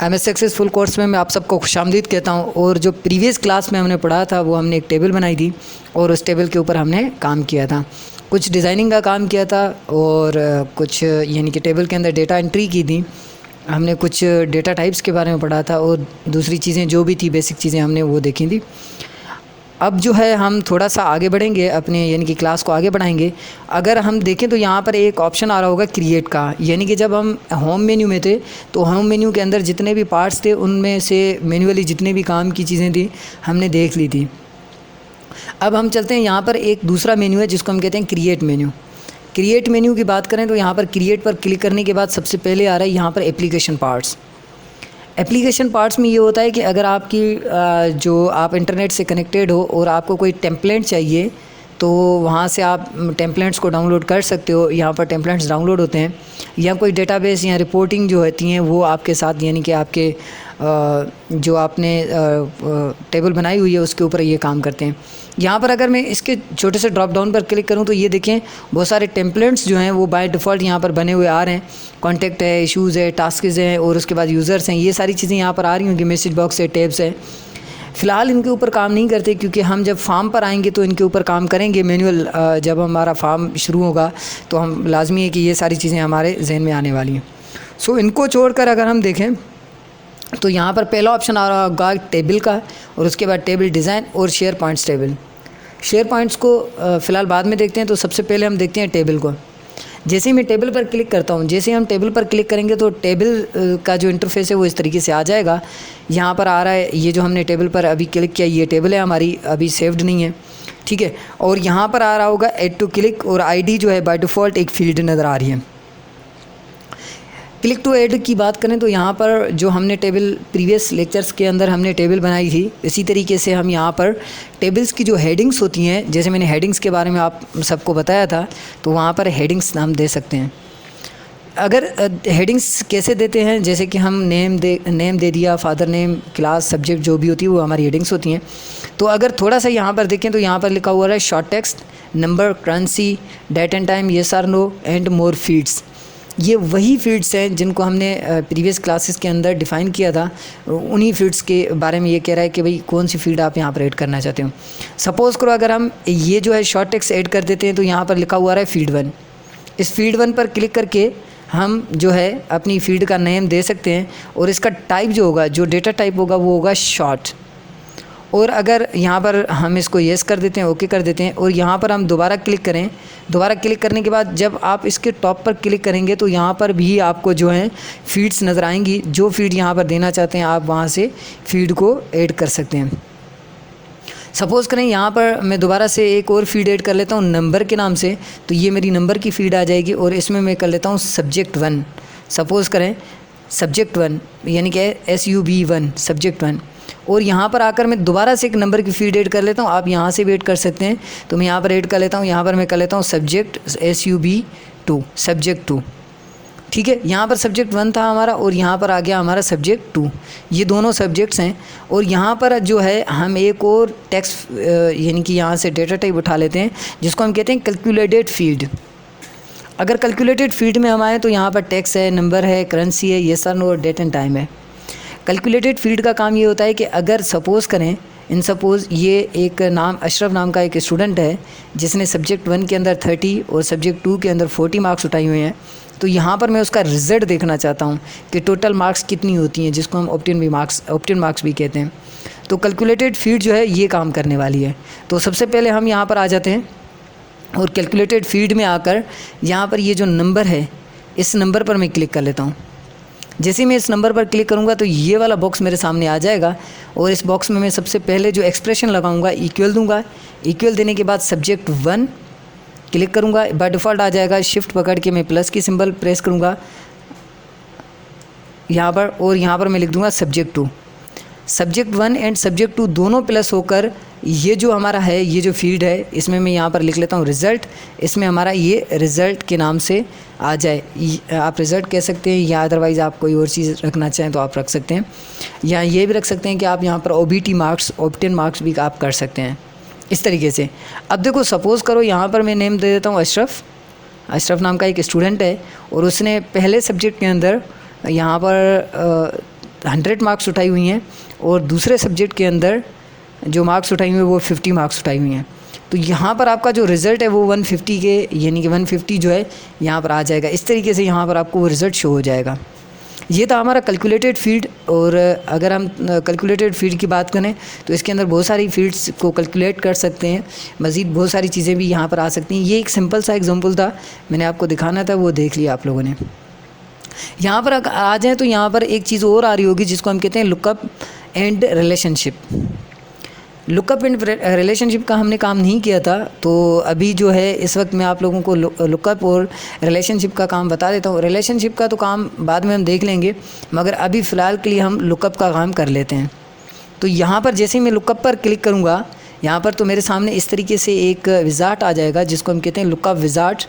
MS successful course में मैं आप सबको खुशामदीद कहता हूँ। और जो प्रीवियस क्लास में हमने पढ़ा था वो हमने एक टेबल बनाई थी और उस टेबल के ऊपर हमने काम किया था, कुछ डिज़ाइनिंग का काम किया था और कुछ यानी कि टेबल के अंदर डेटा एंट्री की थी। हमने कुछ डेटा टाइप्स के बारे में पढ़ा था और दूसरी चीज़ें जो भी थी बेसिक चीज़ें हमने वो देखी थी। अब जो है हम थोड़ा सा आगे बढ़ेंगे, अपने यानी कि क्लास को आगे बढ़ाएंगे। अगर हम देखें तो यहाँ पर एक ऑप्शन आ रहा होगा क्रिएट का, यानी कि जब हम होम मेन्यू में थे तो होम मेन्यू के अंदर जितने भी पार्ट्स थे उनमें से मैन्युअली जितने भी काम की चीज़ें थी हमने देख ली थी। अब हम चलते हैं, यहाँ पर एक दूसरा मेन्यू है जिसको हम कहते हैं क्रिएट मेन्यू। क्रिएट मेन्यू की बात करें तो यहाँ पर क्रिएट पर क्लिक करने के बाद सबसे पहले आ रहा है यहाँ पर एप्लीकेशन पार्ट्स। एप्लीकेशन पार्ट्स में ये होता है कि अगर आपकी जो आप इंटरनेट से कनेक्टेड हो और आपको कोई टेम्पलेट चाहिए तो वहाँ से आप टेम्पलेट्स को डाउनलोड कर सकते हो। यहाँ पर टेम्पलेट्स डाउनलोड होते हैं या कोई डेटाबेस या रिपोर्टिंग जो होती हैं वो आपके साथ, यानी कि आपके जो आपने टेबल बनाई हुई है उसके ऊपर ये काम करते हैं। यहाँ पर अगर मैं इसके छोटे से ड्रॉप डाउन पर क्लिक करूँ तो ये देखें बहुत सारे टेम्पलेट्स जो हैं वो बाय डिफ़ॉल्ट यहाँ पर बने हुए आ रहे हैं। कॉन्टैक्ट है, इश्यूज़ है, टास्क्स हैं और उसके बाद यूज़र्स हैं, ये सारी चीज़ें यहाँ पर आ रही होंगी। मैसेज बॉक्स है, टैब्स है। फ़िलहाल इनके ऊपर काम नहीं करते क्योंकि हम जब फार्म पर आएंगे तो इनके ऊपर काम करेंगे। मैनुअल जब हमारा फार्म शुरू होगा तो हम लाजमी है कि ये सारी चीज़ें हमारे जहन में आने वाली हैं। सो इनको छोड़कर अगर हम देखें तो यहाँ पर पहला ऑप्शन आ रहा होगा टेबल का और उसके बाद टेबल डिज़ाइन और share points table. Share points को फ़िलहाल बाद में देखते हैं। तो सबसे पहले हम देखते हैं टेबल को। जैसे ही मैं टेबल पर क्लिक करता हूँ, जैसे ही हम टेबल पर क्लिक करेंगे तो टेबल का जो इंटरफेस है वो इस तरीके से आ जाएगा। यहाँ पर आ रहा है ये जो हमने टेबल पर अभी क्लिक किया ये टेबल है हमारी, अभी सेव्ड नहीं है, ठीक है। और यहाँ पर आ रहा होगा ऐड टू क्लिक और आईडी जो है बाय डिफ़ॉल्ट एक फील्ड नज़र आ रही है। क्लिक टू ऐड की बात करें तो यहाँ पर जो हमने टेबल प्रीवियस लेक्चर्स के अंदर हमने टेबल बनाई थी इसी तरीके से हम यहाँ पर टेबल्स की जो हेडिंग्स होती हैं, जैसे मैंने हेडिंग्स के बारे में आप सबको बताया था, तो वहाँ पर हेडिंग्स नाम दे सकते हैं। अगर हेडिंग्स कैसे देते हैं, जैसे कि हम नेम दे दिया, फादर नेम, क्लास, सब्जेक्ट जो भी होती है वो हमारी हेडिंग्स होती हैं। तो अगर थोड़ा सा यहाँ पर देखें तो यहाँ पर लिखा हुआ है short text, number, currency, date and time, yes और नो एंड मोर फील्ड्स। ये वही फील्ड्स हैं जिनको हमने प्रीवियस क्लासेस के अंदर डिफ़ाइन किया था। उन्हीं फील्ड्स के बारे में ये कह रहा है कि भाई कौन सी फील्ड आप यहाँ पर ऐड करना चाहते हो। सपोज़ करो अगर हम ये जो है शॉर्ट टेक्स्ट ऐड कर देते हैं तो यहाँ पर लिखा हुआ है फील्ड 1। इस फील्ड 1 पर क्लिक करके हम जो है अपनी फील्ड का नेम दे सकते हैं और इसका टाइप जो होगा, जो डेटा टाइप होगा वो होगा शॉर्ट। और अगर यहाँ पर हम इसको येस कर देते हैं, ओके कर देते हैं और यहाँ पर हम दोबारा क्लिक करें, दोबारा क्लिक करने के बाद जब आप इसके टॉप पर क्लिक करेंगे तो यहाँ पर भी आपको जो है फील्ड्स नज़र आएंगी। जो फील्ड यहाँ पर देना चाहते हैं आप वहाँ से फील्ड को ऐड कर सकते हैं। सपोज़ करें यहाँ पर मैं दोबारा से एक और फील्ड ऐड कर लेता हूँ नंबर के नाम से, तो ये मेरी नंबर की फील्ड आ जाएगी और इसमें मैं कर लेता हूँ सब्जेक्ट 1। सपोज़ करें सब्जेक्ट 1 यानी कि SUB1 सब्जेक्ट 1। और यहाँ पर आकर मैं दोबारा से एक नंबर की फील्ड ऐड कर लेता हूँ। आप यहाँ से भी ऐड कर सकते हैं, तो मैं यहाँ पर ऐड कर लेता हूँ। यहाँ पर मैं कर लेता हूँ सब्जेक्ट SUB2 सब्जेक्ट 2, ठीक है। यहाँ पर सब्जेक्ट 1 था हमारा और यहाँ पर आ गया हमारा सब्जेक्ट 2। ये दोनों सब्जेक्ट्स हैं। और यहाँ पर जो है हम एक और टेक्स्ट यानी कि यहाँ से डेटा टाइप उठा लेते हैं जिसको हम कहते हैं कैलकुलेटेड फील्ड। अगर कैलकुलेटेड फील्ड में हम आए तो यहाँ पर टेक्स्ट है, नंबर है, करेंसी है, येस और नो और डेट एंड टाइम है। कैलकुलेटेड फील्ड का काम ये होता है कि अगर सपोज़ करें सपोज़ ये एक नाम अशरफ नाम का एक स्टूडेंट है जिसने सब्जेक्ट 1 के अंदर 30 और सब्जेक्ट 2 के अंदर 40 मार्क्स उठाए हुए हैं, तो यहाँ पर मैं उसका रिज़ल्ट देखना चाहता हूँ कि टोटल मार्क्स कितनी होती हैं, जिसको हम ऑप्टेन मार्क्स भी कहते हैं। तो कैलकुलेटेड फील्ड जो है ये काम करने वाली है। तो सबसे पहले हम यहाँ पर आ जाते हैं और कैलकुलेटेड फील्ड में आकर यहाँ पर ये जो नंबर है इस नंबर पर मैं क्लिक कर लेता हूँ। जैसे ही मैं इस नंबर पर क्लिक करूँगा तो ये वाला बॉक्स मेरे सामने आ जाएगा और इस बॉक्स में मैं सबसे पहले जो एक्सप्रेशन लगाऊंगा इक्वल दूंगा। इक्वल देने के बाद सब्जेक्ट 1 क्लिक करूँगा, बाय डिफ़ॉल्ट आ जाएगा। शिफ्ट पकड़ के मैं प्लस की सिंबल प्रेस करूँगा यहाँ पर और यहाँ पर मैं लिख दूँगा सब्जेक्ट 2। सब्जेक्ट 1 एंड सब्जेक्ट 2 दोनों प्लस होकर ये जो हमारा है ये जो फील्ड है इसमें मैं यहाँ पर लिख लेता हूँ रिज़ल्ट। इसमें हमारा ये रिज़ल्ट के नाम से आ जाए। आप रिज़ल्ट कह सकते हैं या अदरवाइज़ आप कोई और चीज़ रखना चाहें तो आप रख सकते हैं, या ये भी रख सकते हैं कि आप यहाँ पर OBT मार्क्स, ऑप्टेन मार्क्स भी आप कर सकते हैं इस तरीके से। अब देखो सपोज़ करो यहाँ पर मैं नेम दे देता हूँ अशरफ नाम का एक स्टूडेंट है और उसने पहले सब्जेक्ट के अंदर यहाँ पर 100 मार्क्स उठाई हुई हैं और दूसरे सब्जेक्ट के अंदर जो मार्क्स उठाई हुई हैं वो 50 मार्क्स उठाई हुई हैं। तो यहाँ पर आपका जो रिज़ल्ट है वो 150 के यानी कि 150 जो है यहाँ पर आ जाएगा। इस तरीके से यहाँ पर आपको वो रिज़ल्ट शो हो जाएगा। ये था हमारा कैलकुलेटेड फील्ड। और अगर हम कैलकुलेटेड फील्ड की बात करें तो इसके अंदर बहुत सारी फील्ड्स को कैलकुलेट कर सकते हैं, मज़ीद बहुत सारी चीज़ें भी यहाँ पर आ सकती हैं। ये एक सिंपल सा एग्जांपल था, मैंने आपको दिखाना था, वो देख लिया आप लोगों ने। यहाँ पर आ जाएँ तो यहाँ पर एक चीज़ और आ रही होगी जिसको हम कहते हैं lookup and relationship. Lookup and relationship का हमने काम नहीं किया था, तो अभी जो है इस वक्त मैं आप लोगों को लुकअप और रिलेशनशिप का काम बता देता हूँ। रिलेशनशिप का तो काम बाद में हम देख लेंगे, मगर अभी फ़िलहाल के लिए हम लुकअप का काम कर लेते हैं। तो यहाँ पर जैसे ही मैं लुकअप पर क्लिक करूँगा, यहाँ पर तो मेरे सामने इस तरीके से एक विज़ार्ड आ जाएगा जिसको हम कहते हैं लुकअप विज़ार्ड।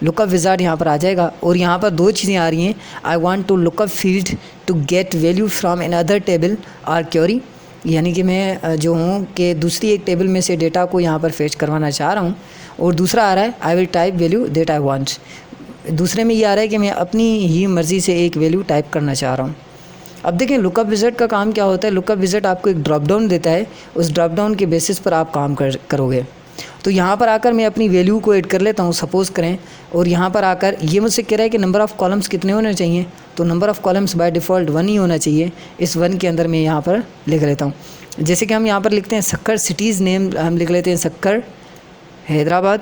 लुकअप विज़ार्ड यहाँ पर आ जाएगा और यहाँ पर दो चीज़ें आ रही हैं, I want to look up field to get value from another table और क्वेरी, यानी कि मैं जो हूँ कि दूसरी एक टेबल में से डेटा को यहाँ पर फेच करवाना चाह रहा हूँ। और दूसरा आ रहा है I will type value that I want. दूसरे में ये आ रहा है कि मैं अपनी ही मर्ज़ी से एक वैल्यू टाइप करना चाह रहा हूँ। अब देखें लुकअप विज़ार्ड का काम क्या होता है। लुकअप विज़ार्ड आपको एक ड्रॉप डाउन देता है, उस ड्रॉप डाउन के बेसिस पर आप काम करोगे। तो यहाँ पर आकर मैं अपनी वैल्यू को ऐड कर लेता हूँ, सपोज़ करें, और यहाँ पर आकर ये मुझसे कह रहा है कि नंबर ऑफ़ कॉलम्स कितने होने चाहिए। तो number of columns by default 1 ही होना चाहिए। इस 1 के अंदर मैं यहाँ पर लिख लेता हूँ। जैसे कि हम यहाँ पर लिखते हैं सक्कर, सिटीज़ नेम हम लिख लेते हैं सक्कर, हैदराबाद,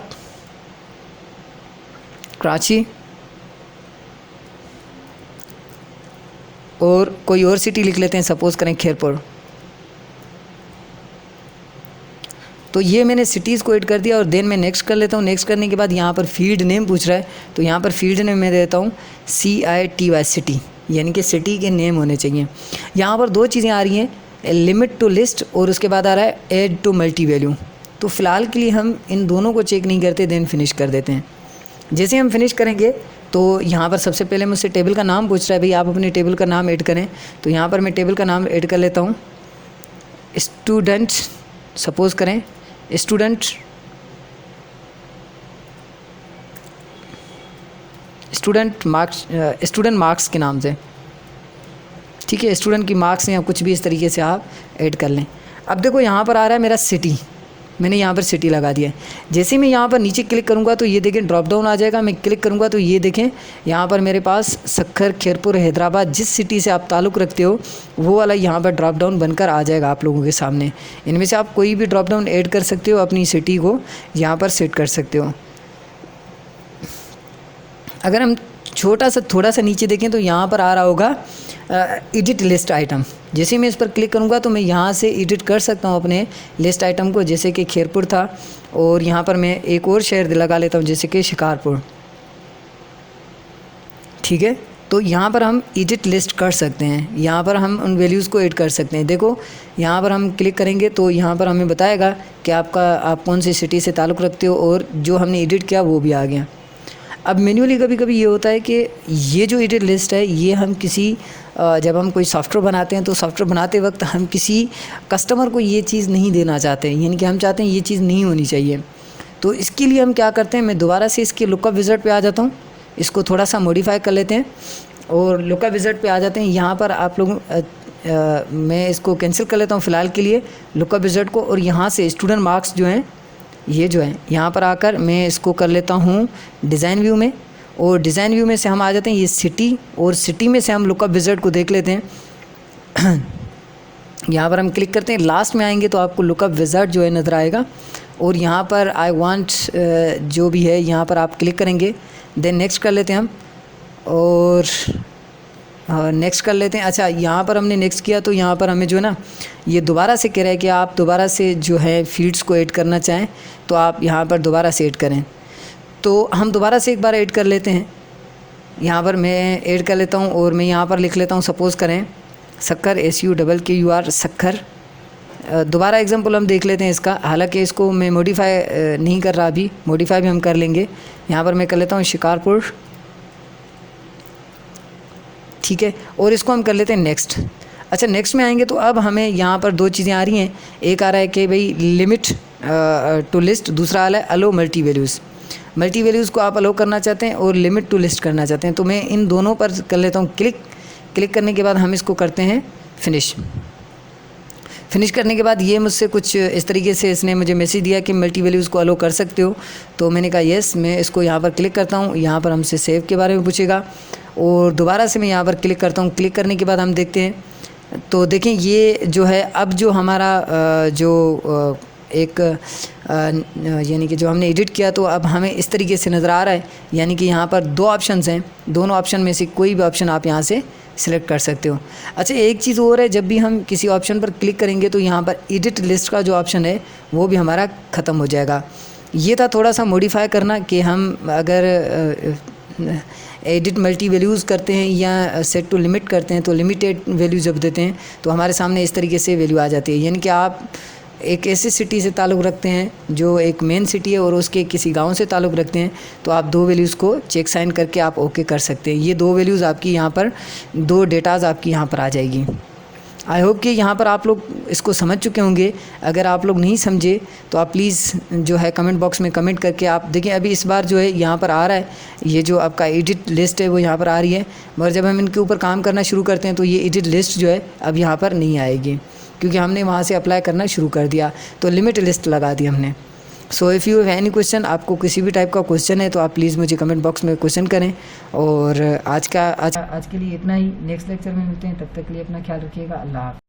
कराची और कोई और सिटी लिख लेते हैं, सपोज़ करें खैरपुर। तो ये मैंने सिटीज़ को ऐड कर दिया और देन मैं नेक्स्ट कर लेता हूँ। नेक्स्ट करने के बाद यहाँ पर फील्ड नेम पूछ रहा है, तो यहाँ पर फील्ड नेम मैं देता हूँ CITY सिटी, यानी कि सिटी के नेम होने चाहिए। यहाँ पर दो चीज़ें आ रही हैं, लिमिट टू लिस्ट और उसके बाद आ रहा है ऐड टू मल्टी वैल्यू। तो फ़िलहाल के लिए हम इन दोनों को चेक नहीं करते, देन फिनिश कर देते हैं। जैसे हम फिनिश करेंगे तो यहाँ पर सबसे पहले मुझसे टेबल का नाम पूछ रहा है, भाई आप अपने टेबल का नाम ऐड करें। तो यहाँ पर मैं टेबल का नाम ऐड कर लेता हूँ, स्टूडेंट, सपोज़ करें स्टूडेंट मार्क्स के नाम से, ठीक है। स्टूडेंट की मार्क्स या कुछ भी इस तरीके से आप ऐड कर लें। अब देखो यहाँ पर आ रहा है मेरा सिटी, मैंने यहाँ पर सिटी लगा दिया है। जैसे ही मैं यहाँ पर नीचे क्लिक करूँगा तो ये देखें ड्रॉप डाउन आ जाएगा। मैं क्लिक करूँगा तो ये देखें यहाँ पर मेरे पास सक्खर, खैरपुर, हैदराबाद, जिस सिटी से आप ताल्लुक़ रखते हो वो वाला यहाँ पर ड्रॉप डाउन बनकर आ जाएगा आप लोगों के सामने। इनमें से आप कोई भी ड्रॉप डाउन ऐड कर सकते हो, अपनी सिटी को यहाँ पर सेट कर सकते हो। अगर हम थोड़ा सा नीचे देखें तो यहाँ पर आ रहा होगा एडिट लिस्ट आइटम। जैसे मैं इस पर क्लिक करूँगा तो मैं यहाँ से एडिट कर सकता हूँ अपने लिस्ट आइटम को, जैसे कि खैरपुर था और यहाँ पर मैं एक और शहर लगा लेता हूँ जैसे कि शिकारपुर, ठीक है। तो यहाँ पर हम एडिट लिस्ट कर सकते हैं, यहाँ पर हम उन वैल्यूज़ को ऐड कर सकते हैं। देखो यहाँ पर हम क्लिक करेंगे तो यहाँ पर हमें बताएगा कि आप कौन सी सिटी से ताल्लुक़ रखते हो और जो हमने एडिट किया वो भी आ गया। अब मैन्युअली कभी कभी ये होता है कि ये जो एडिट लिस्ट है ये हम जब हम कोई सॉफ्टवेयर बनाते हैं तो सॉफ्टवेयर बनाते वक्त हम किसी कस्टमर को ये चीज़ नहीं देना चाहते हैं, यानी कि हम चाहते हैं ये चीज़ नहीं होनी चाहिए। तो इसके लिए हम क्या करते हैं, मैं दोबारा से इसके लुकअप विज़ार्ड पे आ जाता हूँ, इसको थोड़ा सा मॉडिफाई कर लेते हैं और लुकअप विज़ार्ड पे आ जाते हैं। यहाँ पर आप लोग मैं इसको कैंसिल कर लेता हूँ फ़िलहाल के लिए लुकअप विज़ार्ड को, और यहाँ से स्टूडेंट मार्क्स जो हैं ये जो है यहाँ पर आकर मैं इसको कर लेता हूँ डिज़ाइन व्यू में, और डिज़ाइन व्यू में से हम आ जाते हैं ये सिटी, और सिटी में से हम लुकअप विज़ार्ड को देख लेते हैं। यहाँ पर हम क्लिक करते हैं, लास्ट में आएंगे तो आपको लुकअप विज़ार्ड जो है नज़र आएगा, और यहाँ पर आई वांट जो भी है यहाँ पर आप क्लिक करेंगे, देन नेक्स्ट कर लेते हैं हम, और नेक्स्ट कर लेते हैं। अच्छा यहाँ पर हमने नेक्स्ट किया तो यहाँ पर हमें जो है ना ये दोबारा से कह रहा है कि आप दोबारा से जो है फील्ड्स को ऐड करना चाहें तो आप यहाँ पर दोबारा से ऐड करें। तो हम दोबारा से एक बार ऐड कर लेते हैं, यहाँ पर मैं ऐड कर लेता हूँ और मैं यहाँ पर लिख लेता हूँ, सपोज़ करें सक्खर, SUKKUR सक्खर। दोबारा एग्जांपल हम देख लेते हैं इसका, हालांकि इसको मैं मॉडिफाई नहीं कर रहा, अभी मॉडिफाई भी हम कर लेंगे। यहाँ पर मैं कर लेता हूँ शिकारपुर, ठीक है, और इसको हम कर लेते हैं नेक्स्ट। अच्छा नेक्स्ट में आएंगे तो अब हमें यहाँ पर दो चीज़ें आ रही हैं, एक आ रहा है कि भाई लिमिट टू लिस्ट, दूसरा आ रहा है अलो मल्टी वैल्यूज़। मल्टी वैल्यूज़ को आप अलो करना चाहते हैं और लिमिट टू लिस्ट करना चाहते हैं, तो मैं इन दोनों पर कर लेता हूँ क्लिक। क्लिक करने के बाद हम इसको करते हैं फिनिश। फिनिश करने के बाद ये मुझसे कुछ इस तरीके से इसने मुझे मैसेज दिया कि मल्टी वैल्यूज़ को अलो कर सकते हो। तो मैंने कहा येस। मैं इसको यहाँ पर क्लिक करता हूँ, यहाँ पर हमसे सेव के बारे में पूछेगा और दोबारा से मैं यहाँ पर क्लिक करता हूँ। क्लिक करने के बाद हम देखते हैं तो देखें ये जो है अब जो हमारा एक यानी कि जो हमने एडिट किया तो अब हमें इस तरीके से नज़र आ रहा है। यानी कि यहाँ पर दो ऑप्शंस हैं, दोनों ऑप्शन में से कोई भी ऑप्शन आप यहाँ से सिलेक्ट कर सकते हो। अच्छा एक चीज़ और है, जब भी हम किसी ऑप्शन पर क्लिक करेंगे तो यहाँ पर एडिट लिस्ट का जो ऑप्शन है वो भी हमारा ख़त्म हो जाएगा। ये था थोड़ा सा मॉडिफाई करना कि हम अगर एडिट मल्टी वैल्यूज़ करते हैं या सेट टू लिमिट करते हैं तो लिमिटेड वैल्यू जब देते हैं तो हमारे सामने इस तरीके से वैल्यू आ जाती है। यानी कि आप एक ऐसी सिटी से ताल्लुक़ रखते हैं जो एक मेन सिटी है और उसके किसी गांव से ताल्लुक़ रखते हैं तो आप दो वैल्यूज़ को चेक साइन करके आप ओके कर सकते हैं। ये दो वैल्यूज़ आपकी यहाँ पर, दो डेटाज़ आपकी यहाँ पर आ जाएगी। आई होप कि यहाँ पर आप लोग इसको समझ चुके होंगे। अगर आप लोग नहीं समझे तो आप प्लीज़ जो है कमेंट बॉक्स में कमेंट करके आप देखें। अभी इस बार जो है यहाँ पर आ रहा है, ये जो आपका एडिट लिस्ट है वो यहाँ पर आ रही है, मगर जब हम इनके ऊपर काम करना शुरू करते हैं तो ये एडिट लिस्ट जो है अब यहाँ पर नहीं आएगी क्योंकि हमने वहाँ से अप्लाई करना शुरू कर दिया तो लिमिट लिस्ट लगा दी हमने। So if you have any question, आपको किसी भी टाइप का क्वेश्चन है तो आप प्लीज़ मुझे कमेंट बॉक्स में क्वेश्चन करें। और आज के लिए इतना ही। नेक्स्ट लेक्चर में मिलते हैं, तब तक के लिए अपना ख्याल रखिएगा। अल्लाह हाफ़िज़।